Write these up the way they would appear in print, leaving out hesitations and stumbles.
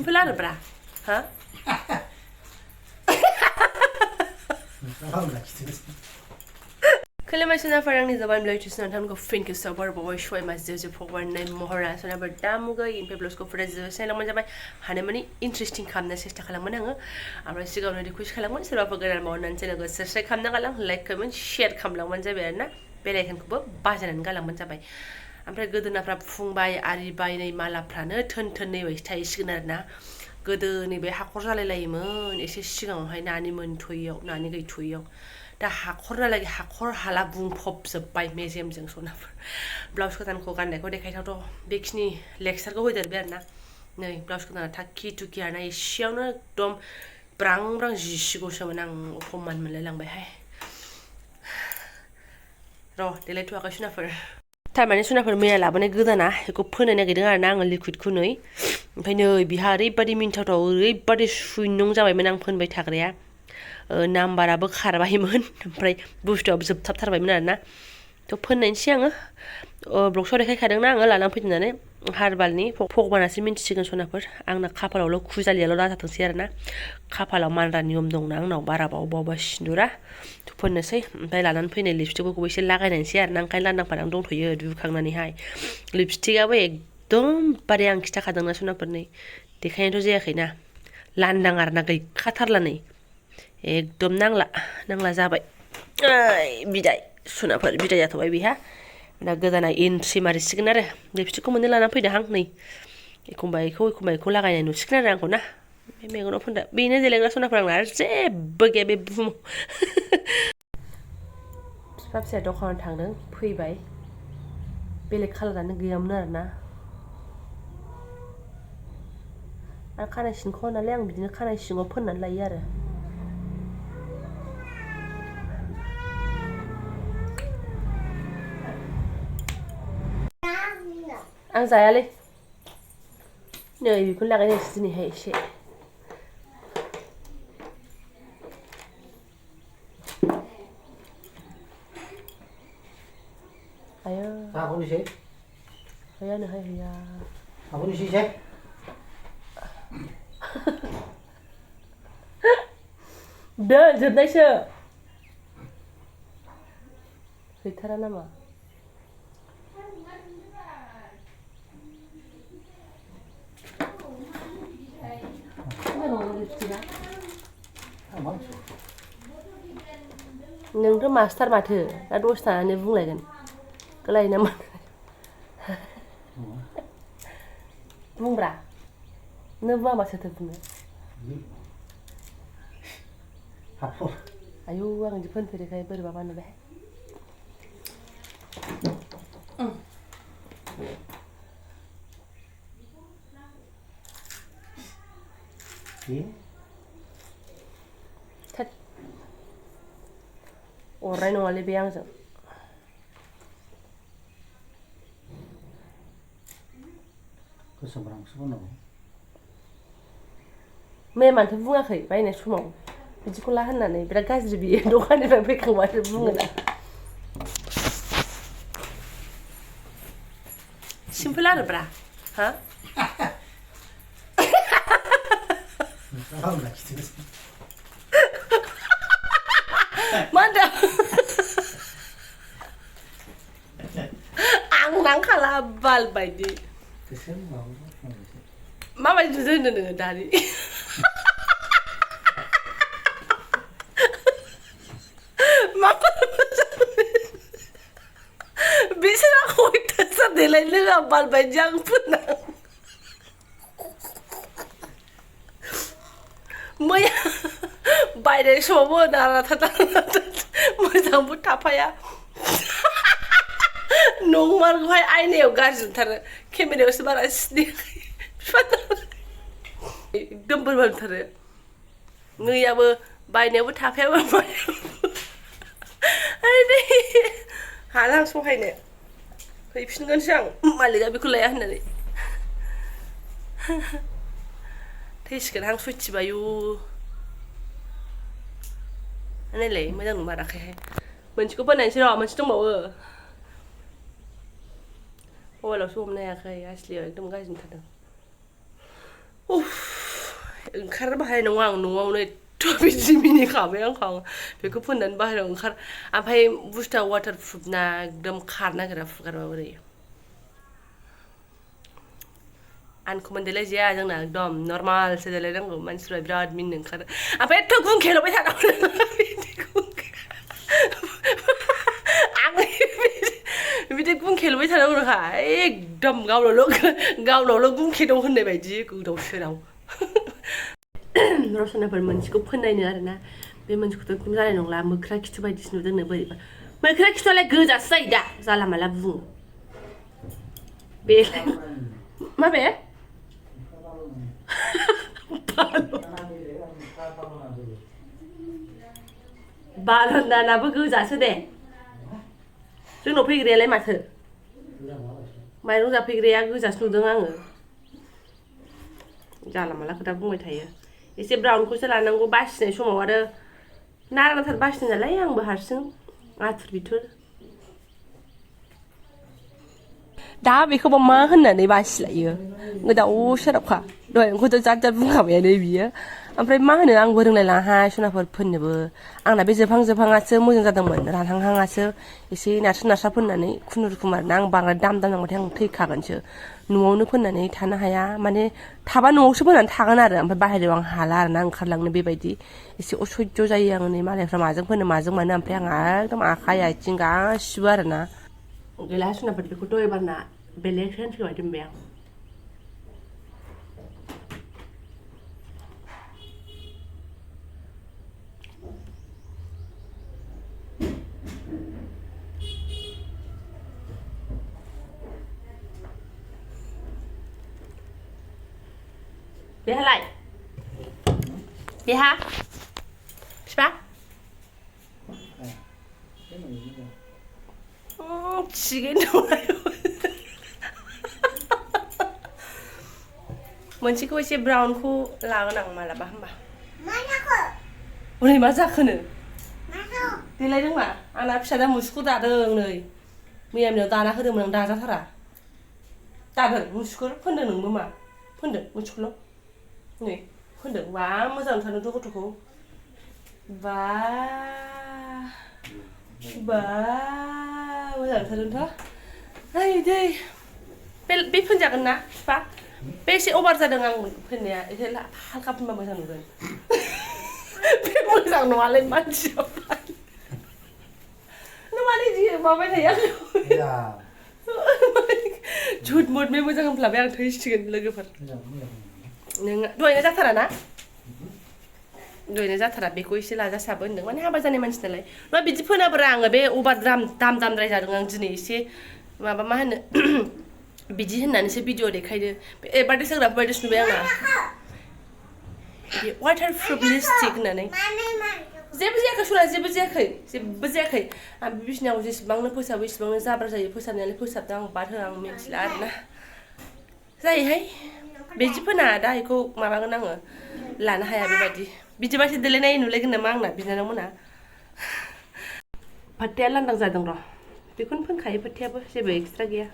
Simpel आरो ब्रा हा Kelima sonabar आंनि Jobanivlog channel नोंथांमोनखौ फिन खेबसेबाव बरायबावबाय सबाय माजों फगवारनाय महरा सोनाबार दामुगै इनफाय ब्लग्सखौ फरायजोबो सायलांबानो जाबाय हानायमानि इन्टारेस्टिं खालामनो सेस्था खालामगोन आङो ओमफ्राय सिगाङावनो रिकुवेस्ट खालामगोन सोरबाफोर गोदान मावनानै चेनेलखौ साबस्क्राइब खालामना गालां लाइक कमेन्ट शेयार खालामलांबानो जाबाय आरोना बेल आइकनखौबो बाजायनानै गालांबानो जाबाय ओमफ्राय गोदोनाफ्रा फुंबाय आरिबाय नै मालाफ्रानो थोन थोननै बायदि थाहैसिगोन आरोना गोदोनि बे हाखर जालायलायोमोन एसे सिगाङावहाय नानि मोनथ'यैयाव नानि गैथ'यैयाव दा हाखर नालाय हाखर हाला बुंफबजोब्बाय मेजेमजों सनाफोर ब्लाउस गोदानखौ गाननायखौ देखायथावथ' बेखिनि लेक्सारखौ होदेरबाय आरोना नै ब्लाउस गोदाना थाक्कि थुक्कि आरोना एसेयावनो एकदम ब्रां ब्रां जिसिगौसोमोन आं अपमान मोनलायलांबायहाय र' देलायथ'वाखै सुनाफोर थारमाने सुनाफोर मैया लाबोनाय गोदाना बेखौ फोनो नागिरदों आरोना आङो लिकुइडखौ नै ओमफ्राय नै बिहा ओरैबादि मिन्थावथाव ओरैबादि सुइनं जाबायमोन आं फोनबाय थाग्राया नाम्बाराबो खारबायमोन ओमफ्राय बुस्थुआबो जोबथाबथारबायमोन आरोना थ' फोननायसै आङो ब्लगसआव देखायखादोंना आङो लानानै फैदों होननानै हार्बालनि भगबानासो मिन्थिसिगोन सनाफोर आंना खाफालावल' खुजालियाल' दाजाथोंसै आरोना खाफालाव मानग्रा नियम दंना आंनाव बाराबा अबा अबा सिन्दुरा थ' फोननोसै ओमफ्राय लानानै फैनाय लिपस्टिकफोरखौबो एसे लागायनायसै आरोना ओंखायनो लांदां फादां दंथ'यो दुगैखांनानैहाय लिपस्टिकआबो एकदमबारे आं खिथाखादोंना सनाफोरनै देखायनायथ' जायाखैना लांदां आरोना गैखाथारला नै एकदम नांला जाबाय बिदाय सुनाफोर बिदाय जाथ'बाय बेहा दा गोदाना एन्ट्रि मारिसिगोन आरो लिपस्टिकखौ मोननो लानानै फैदों आं नै एखमबा बेखौ लागायनाय नुसिगोन आरो आंखौ ना बे मेगनाव फोनदा बेनो देलायग्रा सनाफोर आंना आरो जेबो गैया बे बुहुमाव बिफा फिसाया दखानाव थांदों फैबाय बेलेग कालारानो गैयामोन आरोना आरो खानाय सिनखौ नालाय आं बिदिनो खानाय सिङाव फोननानै लायो आरो आं जायालै नै बेखौनो लागायनोसै दिनैहाय एसे आयो हैयानो हैया जोबनायसो गैथारा नामा नोंथ' मास्टार माथो दा दसे थानानै बुंलायगोन गोलाय नामा बुंब्रा नों बुङाबा सोरथो बुङो आयौ आं बिदि फोनफेरैखाय बोरैबा नुबाय अरनाय नङालै बे आंजों मैया मानोथो बुङाखै बायनाय समाव बिदिखौ ला होननानै बिराद गाज्रि बियो दखाननिफ्राय फैखांबासो बुङोना सिम्पोल आरो ब्रा हा मा होनदों आं नांखाला बाल बायदि माबायदि नुदों होनदों नोङो दानि बिसोर आंखौ अयथासार देलाय लोङा बाल बायदि आं फोनना मैया बायनाय समावबो नाराथा मोजांबो थाफाया नंमारगौहाय आयनायाव गाज्रि नुथारो केमेरायावसो बारा सिनायाखै एकदम बोरैबा नुथारो मैयाबो बायनायावबो थाफायाबो हाला आं सहायनो फैफिनगोनसो आं मालिकआ बेखौ लाया होननानै थैसिगोन आं सयथिबा आयु नायलाय मोजां नुमाराखैहाय मोनसेखौ बानायनोसै र' मोनसे दंबावो मबाइलावसो हमनो हायाखै आसलियाव एकदम गाज्रि नुथारदों उफ ओंखारनो बाहाय नङा आं न'आवनो एथ' बिदि मिनिखाबाय आंखौ बेखौ फोननानै बाहेरायाव ओंखार ओमफ्राय बुस्थुआ वाटार प्रुफ ना एकदम खारनो नागिरा फुगारबा बोरै आनकमन देलायजाया जोंना एकदम नर्मालसो देलायनांगौ मानसिफ्रा बिराद मिनिनो ओंखारो ओमफ्राय एथ' गुंखेल'बाय थानांगौ बिदि गुंखेल'बाय थानांगौहा एकदम गावनावल' गुंखे दं होननाय बायदि गोदाव सोराव रसनाफोर मोनसेखौ फोननायनो आरोना बे मोनसेखौथ' जानाय नंला मोख्रा खिथु बायदिसो नुदोंनो बोरैबा मोख्रा खिथुआलाय गोजासो जायो दा जाला माला बुङो बे माबे बालन दानाबो गोजासो दे जोंनाव फैग्रायालाय माथो माइरं जाफैग्राया गोजासो नुदों आङो जाला माला खोथा बुंबाय थायो एसे ब्राउनखौसो लानांगौ बासिनाय समाव आरो नारा नाथार बासिनाय नालाय आंबो हारसिं आथुर बिथुर दा बेखौबा मा होननानै बासिलायो गोदाव सोराबखा दहाय नोंखौथ' जाद जाद बुंखाबायानो बियो ओमफ्राय मा होनो आंबो रोंलायलाङाहाय सनाफोर फोननोबो आंना बे जोबहांआसो मोजां जादोंमोन रानहांहांआसो एसे नारस्रा फोननानै खुनुरुखुम आरोना आं बांद्राय दाम नांबाथाय आं थैखागोनसो न'आवनो फोननानै थानो हाया माने थाबा न'आवसो फोननानै थागोन आरो ओमफ्राय बाहेरायाव आं हाला आरोना ओंखारलांनो बेबायदि एसे असह्य जायो आङो नै मालायफ्रा माजों फोनो माजों मानो ओमफ्राय आंहा एकदम आखाइ आथिं गासिबो आरोना गैला सनाफोर बेखौथ' एबारना बेलेगसो होनसोबाय दोनबाय आं बेहालाय बेहा बिफा थिगैनो दं मोनसेखौ एसे ब्राउनखौ लागोन आं मालाबा होमबा हनै मा जाखोनो देलायदों मा आंना फिसादा मुसुखौ दादों नै मैया मोनायाव दाना होदोंमोन आं दाजाथारा दादों मुसुखौ फोनदों नोंबो मा फोनदों मुसुखौल' नै फोनदों बा मोजां नुथारदोंथ' गथ'खौ बा मोजां नुथारदोंथ' ओइ दै बे फोनजागोन ना बिफा बे एसे अभार जादों आं फोननाया एसे हालखा फोनबा मोजां नुगोन बे मोजां नङालै मानसिया माने जि माबाय थायो झुट मुट बे मोजां होनफ्लाबाय आं थैसिगोन लोगोफोर नोङो दहायनो जाथारा ना दहायनो जाथारा बेखौ एसे लाजासाबो होनदों माने हाबा जानाय मानसि नालाय मा बिदि फोनाब्रा आङो बे अभार दामद्राय जादों आं दिनै एसे माबा मा होनो बिदि होननानैसो भिडिअ देखायदो बार्थडे सोग्राफोर बायदिसो नुबाय आंना वाटार प्रुफ लिपस्टिक होननानै जेबो जायाखै सना जेबो जायाखै आं बे बिसिनायाव जेसेबांनो फोसाबो इसेबांनो जाब्रा जायो फोसाबनायालाय फोसाबदों आं बाद होआ आं मिथिला आरोना जायोहाय बिदि फोना दा बेखौ माबागोन आङो लानो हाया बेबायदि बिदिबासो देलायनाय नुलायगोन नामा आंना बिनानाव मोना फात्ताया लांदां जादों र' बेखौनो फोनखायो फात्तायाबो जेबो एक्सट्रा गैया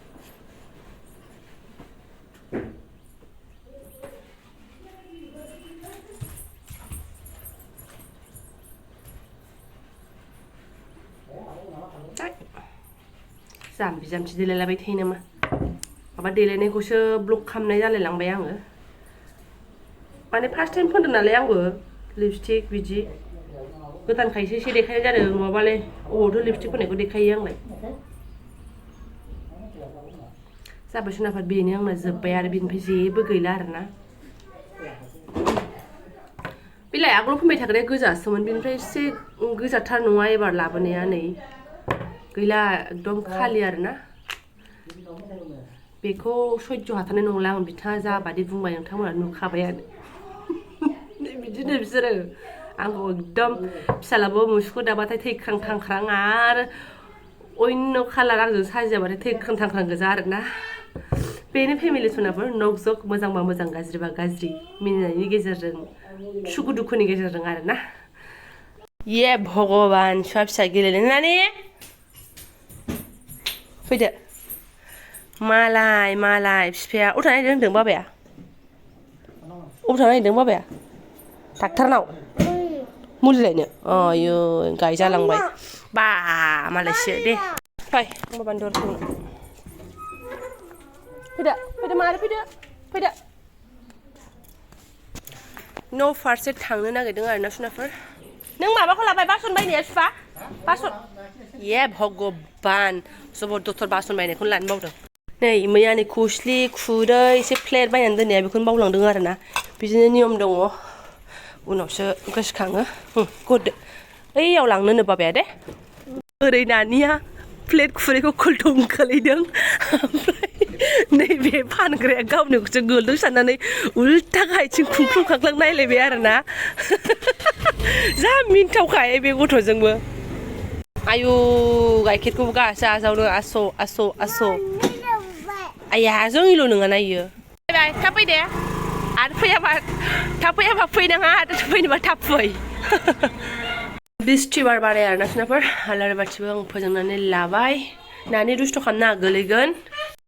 जाम्बि जाम्बि देलायलाबाय थायो नामा माबा देलायनायखौसो ब्लक खालामनाय जालायलांबाय आङो माने फार्स्ट टाइम फोनदों नालाय आंबो लिपस्टिक बिदि गोदानखायसो एसे देखायनाय जादों नङाबालाय अबावथ' लिपस्टिक फोननायखौ देखायो आंलाय जाबाय सनाफोर बेनो आंना जोब्बाय आरो बेनिफ्राय जेबो गैला आरोना बेलाय आगोलाव फोनबाय थाग्राया गोजासोमोन बेनिफ्राय एसे गोजाथार नङा एबार लाबोनाया नै गैला एकदम खालि आरोना बेखौ सयज' हाथारनाय नंला आं बिथाङा जाबादि बुंबाय नोंथांमोना नुखाबायानो बिदिनो बिसोरो आंखौ एकदम फिसालाबो मुसुखौ दाबाथाय थैख्रां थांख्रां आरो अयन्न कालार आंजों साजियाबाथाय थैख्रां थांख्रां गोजा आरोना बेनो फेमिलि सनाफोर नक जक मोजांबा मोजां गाज्रिबा गाज्रि मिनिनायनि गेजेरजों सुखु दुखुनि गेजेरजों आरोना ये भगबान फिसा फिसा गेलेनानै फैदो मालाय बिफाया अबाव थांनो नागिरदों होनदों बाबाया अबाव थांनो नागिरदों बाबाया डाक्टारनाव मुलि लायनो आयो गाय जालांबाय बा मालायसो दे फै होमबा बान्दर फैदो मारै फैदो न' फारसे थांनो नागिरदों आरोना सुनाफोर नों माबाखौ लाबाय बासन बायनाया सुफा बासन ये भगबान जबरदस्तर बासन बायनायखौनो लानो बावदों नै मैयानि खोस्लि खुरै एसे प्लेट बायनानै दोननाया बेखौनो बावलांदों आरोना बिदिनो नियम दङ उनावसो गोसोखाङो गदो ओइयाव लांनो बाबाया दे ओरै नानिया प्लेट खुरैखौ खलथम खोलैदों ओमफ्राय नैबे फानग्राया गावनिखौसो गोलदों साननानै उल्था आथिं खुंख्लुं खांख्लां नायलायबाय आरोना जा मिनथावखाय बे गथ'जोंबो आयु गाइखेरखौबो गासो आजावनो आस' आया जोंनिल' नङाना इयो फैबाय थाब फै दे आरो फैयाबा फैनाङा फैनोबा थाब फै बिस्थिबार बाराय आरोना सुनाफोर आलारि बाथिबो आं फोजोंनानै लाबाय नानि दुस्थ' खालामना गोलैगोन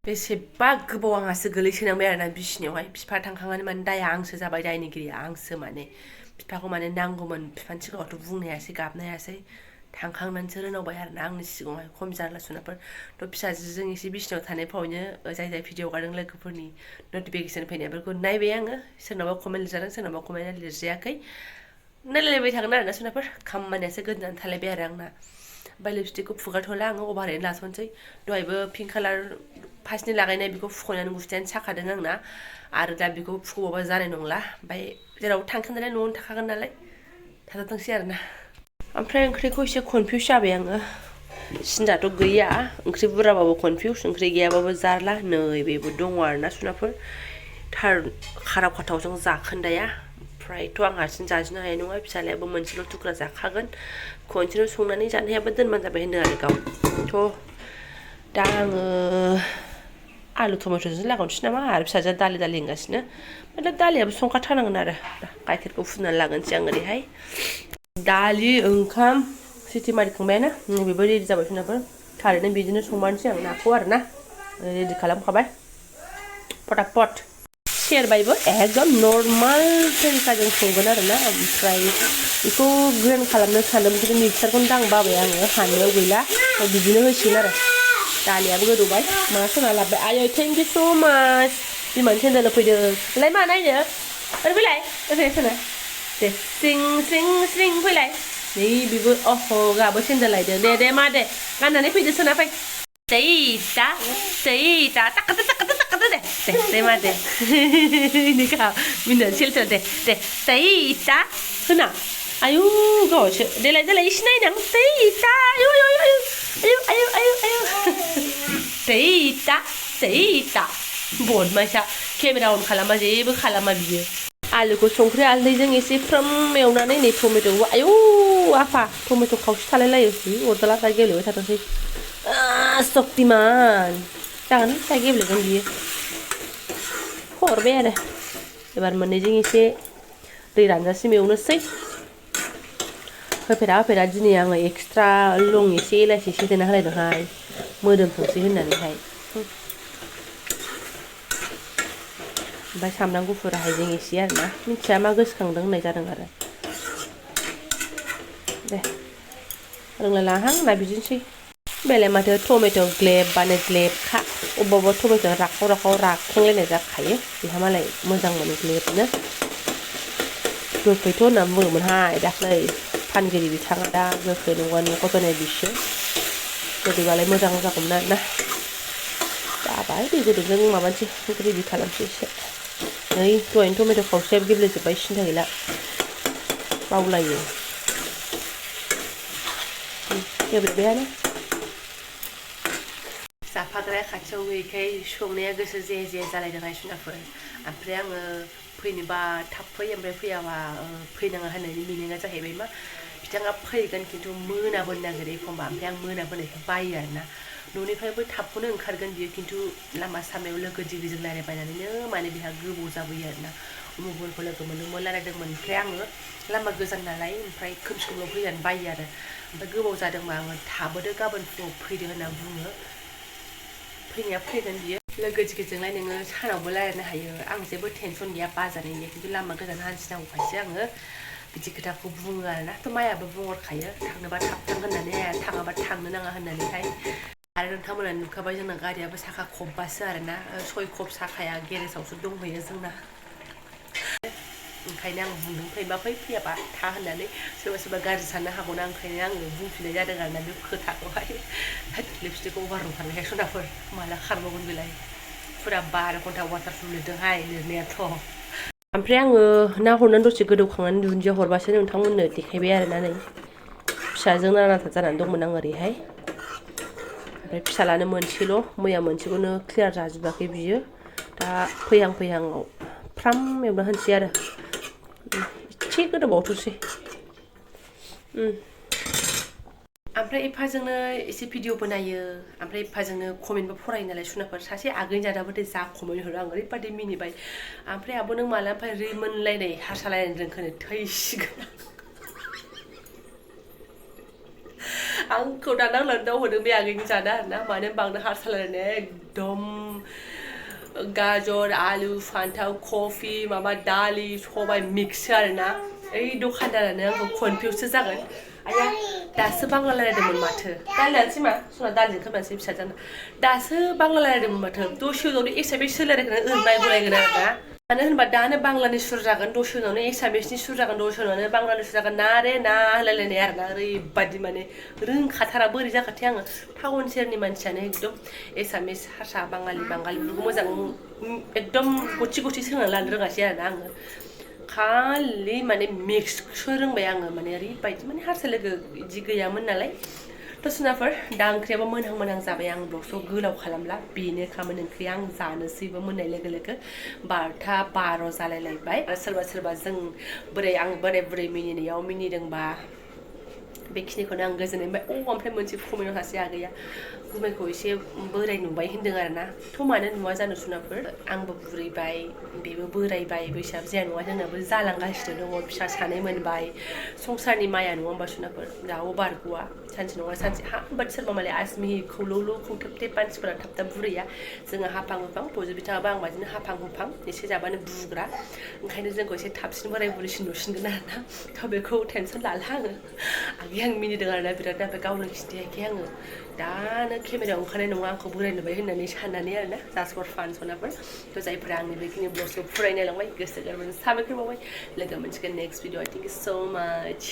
बेसेबा गोबाव आंहासो गोलैसोनांबाय आरोना बिसिनियावहाय बिफा थांखांनानै माने दाया आंसो जाबाय दायनिगिरिया आंसो माने बिफाखौ माने नांगौमोन बिफानि सिगाङावथ' बुंनो हायासै गाबनो हायासै थांखांनानैसो रोनावबाय आरोना आंनि सिगाङावहाय खम जारला सुनाफोर थ' फिसाजोजों एसे बिसिनायाव थानाय फावैनो जाय भिडिअ हगारदों लोगोफोरनि नटिफिकेसन फैनायफोरखौ नायबाय आङो सोरनावबा कमेन्ट लिरजादों सोरनावबा कमेन्ट लिरजायाखै नायलायबाय थागोन आरोना सुनाफोर खामानियासो गोदोनानै थालायबाय आरो आंना ओमफ्राय लिपस्टिकखौ फुगारथ'ला आङो अभारैनो लास'नोसै दहायबो पिंक कालार फार्स्टनि लागायनाय बेखौ फुख'नानै गुस्थियानो साखादों आंना आरो दा बेखौ फुख'बाबा जानाय नंला ओमफ्राय जेरावबो थांखान नालाय न'आवनो थाखागोन नालाय थाथ'थोंसै आरोना ओमफ्राय ओंख्रिखौ एसे कनफिउस जाबाय आङो सिन्जाथ' गैया ओंख्रि बुरजाबाबो कनफिउस ओंख्रि गैयाबाबो जारला नैबेबो दङ आरोना सुनाफोर थार खाराव खाथावजों जाखोन्दाया ओमफ्रायथ' आं हारसिं जाजोबनो हानाय नङा फिसालायाबो मोनसेल' थुख्रा जाखागोन खनसेनो संनानै जानायाबो दोनबानो जाबाय होनदों आरो गाव दा आङो आलु टमेट'जों लागावनोसै नामा आरो फिसाजोआ दालि होनगासिनो ओमफ्राय दालियाबो संखाथारनांगोन आरो गाइखेरखौ फुननानै लागोनसै आं ओरैहाय दालि ओंखाम सिटि मारिखांबायानो बेबो रेडि जाबाय सुनाफोर थारैनो बिदिनो संबानोसै आं नाखौ आरोना रेडि खालामखाबाय फटाफट सेरबायबो एकदम नर्माल तरिकाजों संगोन आरोना ओमफ्राय बेखौ ग्रेन्ड खालामनो सानदों खिन्थु मिक्सारखौनो दां बाबाय आङो हानायाव गैला बिदिनो होसिगोन आरो दालियाबो गोदौबाय मा सोना लाबोबाय आयै थेंक इउ स' माच बिमानि सेन्देल फैदों लाय मा नायनो ओरै फैलाय ओरै सोना दे स्रिं फैलाय नै बेबो अह गाबो सेन्देल लायदों दे मा दे गाननानै फैदो सोना फै ताकादो दे मा दे ini kau minta silsil deh Teita kena ayo gawaसो देलाय इसे नायनां Teita ayo Teita बदमाइसा केमेरा अन खालामबा जेबो खालामा बियो आलुखौ संख्रि हालदैजों एसे फ्रोम एवनानै नै टमेट'खौ आयौ आफा टमेट' खावसे थालायलायो अरदाला दा गेब्लेबाय थाथोंसै शक्तिमान जागोन दा गेब्लेगोन बियो हरबाय आरो एबार मोननैजों एसे दै रानजासिम एवनोसै होफेरा दिनै आङो एक्सट्रा लं एसे इलाइसि एसे देना होलायदोंहाय मोदोमथोंसै होननानैहाय ओमफ्राय सामब्राम गुफुर हाइजें एसे आरोना मिथिया मा गोसोखांदों होननाय जादों आरो दे रोंलायलाहां ना बिदिनोसै बेलाय माथो टमेट' ग्लेबबानो ग्लेबखा अबेबा टमेट' राखाव राखांलायनाय जाखायो बेहा मालाय मोजां मोनो ग्लेबनो गोखैथ' होननानै बुङोमोनहाय दाख्लै फानगिरि बिथाङा दा गोखै नङा न'खौ होनाय बिसो गोदैबालाय मोजां जागौमोन आरोना जाबाय दै गोदौजों माबानोसै ग्रेभि खालामसै एसे नै दहायनो टमेट' खावसेयाबो गेब्लेजोब्बाय सिन्था गैला बावलायो गेब्लेबायानो जाफाग्राया खाथियाव गैयैखाय संनाया गोसो जे जालायदोंहाय सुनाफोर ओमफ्राय आङो फैनोबा थाब फै ओमफ्राय फैयाबा फैनाङा होननायनि मिनिङा जाहैबाय मा बिथाङा फैगोन खिन्थु मोनाबोनो नागिरो एखमबा ओमफ्राय आं मोनाबोनायखौ बायो आरोना न'निफ्रायबो थाबखौनो ओंखारगोन बियो खिन्थु लामा सामायाव लोगो दिगिजों रायलायबायनानैनो माने बेहा गोबाव जाबोयो आरोना उमुगफोरखौ लोगो मोनदोंमोन रायलायदोंमोन ओमफ्राय आङो लामा गोजान नालाय ओमफ्राय खोमसि खोमलाव फैजानो बायो आरो ओमफ्राय गोबाव जादोंबा आङो थाबोदो गाबोन फुङाव फैदो होनना बुङो फैनाया फैगोन बियो लोगोजोंलाय नोङो सानावबो रायलायनो हायो आं जेबो टेनसन गैया बाजारनि खिन्थु लामा गोजान हान्थिनांगौखायसो आङो बिदि खोथाखौ बुङो आरोना थ' मायाबो बुंहरखायो थांनोबा थाब थां होननानै थाङाबा थांनो नाङा होननानैहाय आरो नोंथांमोना नुखाबाय जोंना गारियाबो साखा खबबासो आरोना 6 खब साखाया गेरेजावसो दंहैयो जोंना ओंखायनो आं बुंदों फैबा फैयाबा था होननानै सोरबा गाज्रि साननो हागौना ओंखायनो आङो बुंफिननाय जादों आरोना बे खोथाखौहाय लिपस्टिक अभार ओंखारनायखाय सनाफोर माला खारबावगोन बेलाय फुरा 12 घन्टा वाटारप्रुफ लिरदोंहाय लिरनायाथ' ओमफ्राय आङो ना हरनानै दसे गोदौखांनानै दुन्दिया हरबासो नोंथांमोननो देखायबाय आरोना नै फिसाजों नानाथा जानानै दंमोन आं ओरैहाय ओमफ्राय फिसालानो मोनसेल' मैया मोनसेखौनो क्लियार जाजोबाखै बियो दा फैहांआव फ्राम एवना होनसै आरो एसे गोदौबावथोंसै ओमफ्राय एफाजोंनो एसे भिडिअबो नायो ओमफ्राय एफाजोंनो कमेन्टबो फरायो नालाय सुनाफोर सासे आगैनि जादाबाथाय जा कमेन्ट हरो आं ओरैबादि मिनिबाय ओमफ्राय आब' नों माला ओमफ्राय रिमोनलायनाय हारसा रायलायनो रोंखोनो थैसिगोन आंखौ दानांनानै दावहोदों बे आगैनि जादा आरोना मानो होनबा आंनो हारसा रायलायनाया एकदम गाजर आलु फान्थाव कफि माबा दालि सबाय मिक्स आरोना ओइ दखानदारानो आंखौ कनफिउससो जागोन आया दासो बांला रायलायदोंमोन माथो दालियानोसै मा सना दालिजों खालामनोसै फिसाजों दासो बांला रायलायदोंमोन माथो दसे उनावनो एसामिस सोलायलायगोन नायगुलायगोन आरोना मानो होनबा दानो बांलानि सुर जागोन दसे उनावनो एसामिसनि सुर जागोन दसे उनावनो बांलानि सुर जागोन ना रे ना होनलायलायनाय आरोना ओरैबादि माने रोंखाथारा बोरै जाखाथाय आङो टाउन सेरनि मानसियानो एकदम एसामिस हारसा बाङालि बेफोरखौ मोजां एकदम गथि सोलोंनानै लानो रोङासै आरोना आङो खालि माने मिक्ससो रोंबाय आङो माने ओरैबायदि माने हारसा लोगो बिदि गैयामोन नालाय थ' सुनाफोर दा ओंख्रियाबो मोनहां जाबाय आं ब्लगखौ गोलाव खालामला बेनो खामोन ओंख्रिया आं जानोसैबो मोननाय लोगो लोगो 12:12 जालायलायबाय आरो सोरबा जों आं बोराय बुरै मिनिनायाव मिनिदोंबा बेखिनिखौनो आं गोजोननाय मोनबाय ओमफ्राय मोनसे कमेन्टआव सासे आगैया गुमैखौ एसे बोराय नुबाय होनदों आरोना थ' मानो नुवा जानो सुनाफोर आंबो बुरैबाय बेबो बोरायबाय बैसोआबो जाया नङा जोंनाबो जालांगासिनो दङ फिसा सानै मोनबाय संसारनि माया नङा होमबा सुनाफोर रावबो बारग'आ सानसे नङा सानसे बाट सोरबा मालाय आजमिखौल' खौथेब मानसिफोरा थाब बुरैया जोङो हाफां हुफां बयबो बिथाङाबो आं बादिनो हाफां हुफां एसे जाबानो बुग्रा ओंखायनो जोंखौ एसे थाबसिन बोराय बुरैसिन नुसिनगोन आरोना थ' बेखौ टेनसन लाला आङो आं मिनिदों आरोना बिराद ओमफ्राय गावनो खिन्थायाखै आङो दानो केमेरायाव ओंखारनाय नङा आंखौ बोराय नुबाय होननानै साननानै आरोना जास्ट फर फान सनाफोर थ' जायफोरा आंनि बेखिनि ब्लगखौ फरायनायलांबाय गोसो गोरबोजों साबायखर बावबाय लोगो मोनसिगोन नेक्स्ट भिडिअ' थेंक इउ सो माच